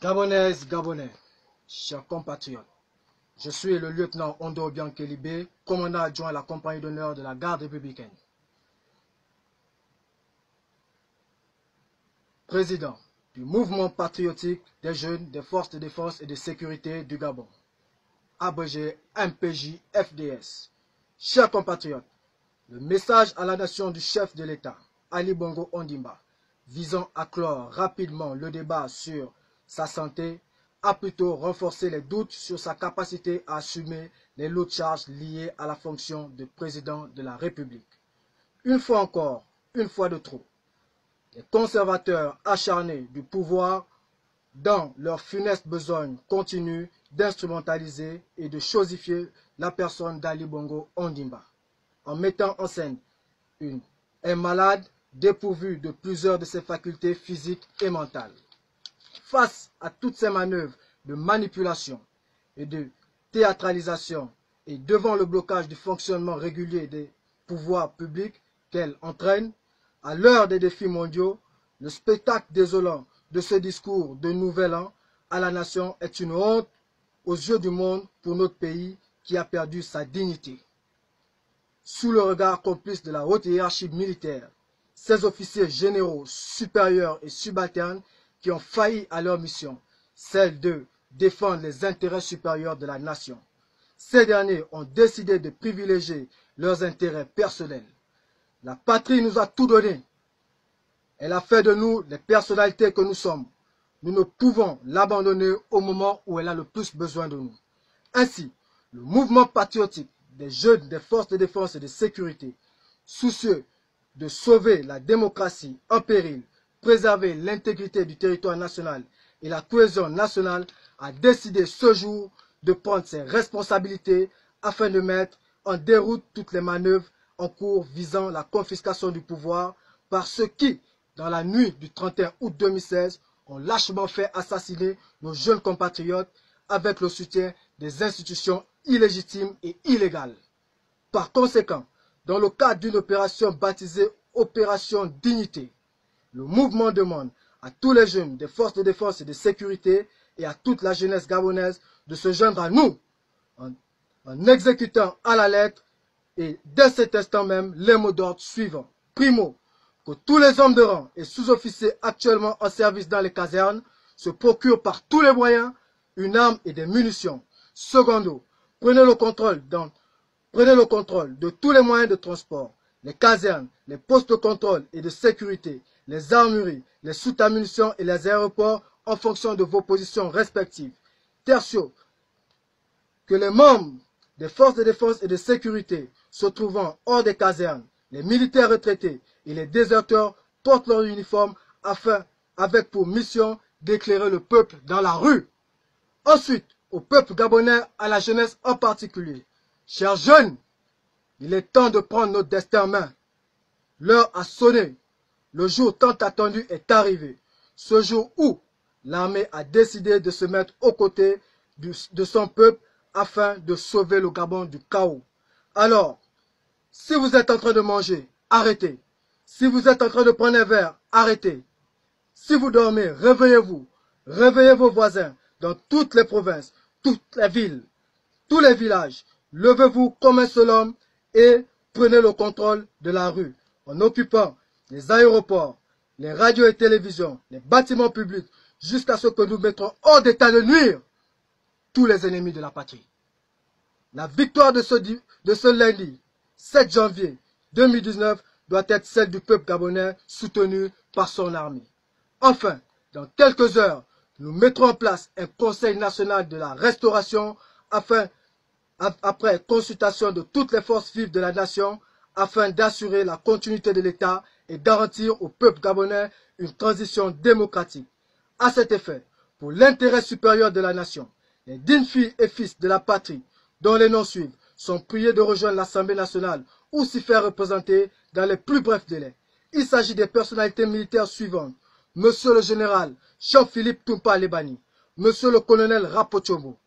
Gabonaises, Gabonais, chers compatriotes, je suis le lieutenant Ondo Biankelibé, commandant adjoint à la compagnie d'honneur de la garde républicaine. Président du mouvement patriotique des jeunes des forces de défense et de sécurité du Gabon, abrégé MPJ-FDS. Chers compatriotes, le message à la nation du chef de l'État, Ali Bongo Ondimba, visant à clore rapidement le débat sur sa santé, a plutôt renforcé les doutes sur sa capacité à assumer les lourdes charges liées à la fonction de président de la République. Une fois encore, une fois de trop, les conservateurs acharnés du pouvoir, dans leur funeste besogne, continuent d'instrumentaliser et de chosifier la personne d'Ali Bongo Ondimba, en mettant en scène un malade dépourvu de plusieurs de ses facultés physiques et mentales. Face à toutes ces manœuvres de manipulation et de théâtralisation et devant le blocage du fonctionnement régulier des pouvoirs publics qu'elle entraîne, à l'heure des défis mondiaux, le spectacle désolant de ce discours de Nouvel An à la nation est une honte aux yeux du monde pour notre pays qui a perdu sa dignité. Sous le regard complice de la haute hiérarchie militaire, ces officiers généraux, supérieurs et subalternes qui ont failli à leur mission, celle de défendre les intérêts supérieurs de la nation. Ces derniers ont décidé de privilégier leurs intérêts personnels. La patrie nous a tout donné. Elle a fait de nous les personnalités que nous sommes. Nous ne pouvons l'abandonner au moment où elle a le plus besoin de nous. Ainsi, le mouvement patriotique des jeunes des forces de défense et de sécurité, soucieux de sauver la démocratie en péril, préserver l'intégrité du territoire national et la cohésion nationale, a décidé ce jour de prendre ses responsabilités afin de mettre en déroute toutes les manœuvres en cours visant la confiscation du pouvoir par ceux qui, dans la nuit du 31 août 2016, ont lâchement fait assassiner nos jeunes compatriotes avec le soutien des institutions illégitimes et illégales. Par conséquent, dans le cadre d'une opération baptisée Opération Dignité, le mouvement demande à tous les jeunes des forces de défense et de sécurité et à toute la jeunesse gabonaise de se joindre à nous en exécutant à la lettre et dès cet instant même les mots d'ordre suivants. Primo, que tous les hommes de rang et sous-officiers actuellement en service dans les casernes se procurent par tous les moyens une arme et des munitions. Secondo, prenez le contrôle de tous les moyens de transport, les casernes, les postes de contrôle et de sécurité, les armureries, les soutes à munitions et les aéroports en fonction de vos positions respectives. Tertio, que les membres des forces de défense et de sécurité se trouvant hors des casernes, les militaires retraités et les déserteurs portent leur uniforme avec pour mission d'éclairer le peuple dans la rue. Ensuite, au peuple gabonais, à la jeunesse en particulier. Chers jeunes, il est temps de prendre notre destin en main. L'heure a sonné. Le jour tant attendu est arrivé. Ce jour où l'armée a décidé de se mettre aux côtés de son peuple afin de sauver le Gabon du chaos. Alors, si vous êtes en train de manger, arrêtez. Si vous êtes en train de prendre un verre, arrêtez. Si vous dormez, réveillez-vous. Réveillez vos voisins dans toutes les provinces, toutes les villes, tous les villages. Levez-vous comme un seul homme et prenez le contrôle de la rue en occupant les aéroports, les radios et télévisions, les bâtiments publics, jusqu'à ce que nous mettrons hors d'état de nuire tous les ennemis de la patrie. La victoire de ce lundi, 7 janvier 2019, doit être celle du peuple gabonais soutenu par son armée. Enfin, dans quelques heures, nous mettrons en place un Conseil national de la restauration après consultation de toutes les forces vives de la nation, afin d'assurer la continuité de l'État et garantir au peuple gabonais une transition démocratique. À cet effet, pour l'intérêt supérieur de la nation, les dignes filles et fils de la patrie, dont les noms suivent, sont priés de rejoindre l'Assemblée nationale ou s'y faire représenter dans les plus brefs délais. Il s'agit des personnalités militaires suivantes. Monsieur le général Jean-Philippe Toumpa Lebani, Monsieur le colonel Rapochomo,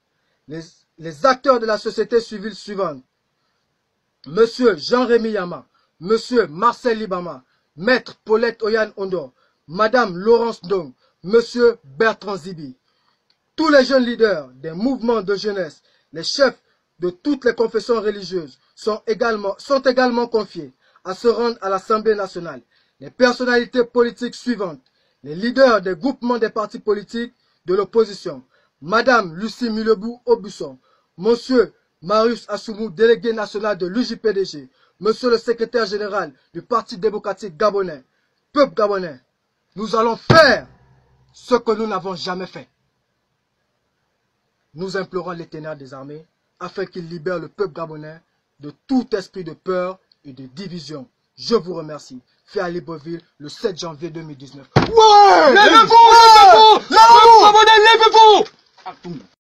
les acteurs de la société civile suivante, Monsieur Jean-Rémy Yama, Monsieur Marcel Libama, Maître Paulette Oyan Ondo, Madame Laurence Dong, Monsieur Bertrand Zibi. Tous les jeunes leaders des mouvements de jeunesse, les chefs de toutes les confessions religieuses sont également confiés à se rendre à l'Assemblée nationale. Les personnalités politiques suivantes, les leaders des groupements des partis politiques de l'opposition, Madame Lucie Mulebou-Aubusson, Monsieur Marius Assoumou, délégué national de l'UJPDG, Monsieur le secrétaire général du Parti démocratique gabonais, peuple gabonais, nous allons faire ce que nous n'avons jamais fait. Nous implorons l'Éternel des armées afin qu'il libère le peuple gabonais de tout esprit de peur et de division. Je vous remercie. Fait à Libreville le 7 janvier 2019. Ouais! Levez-vous! Levez-vous! Levez-vous! Levez-vous!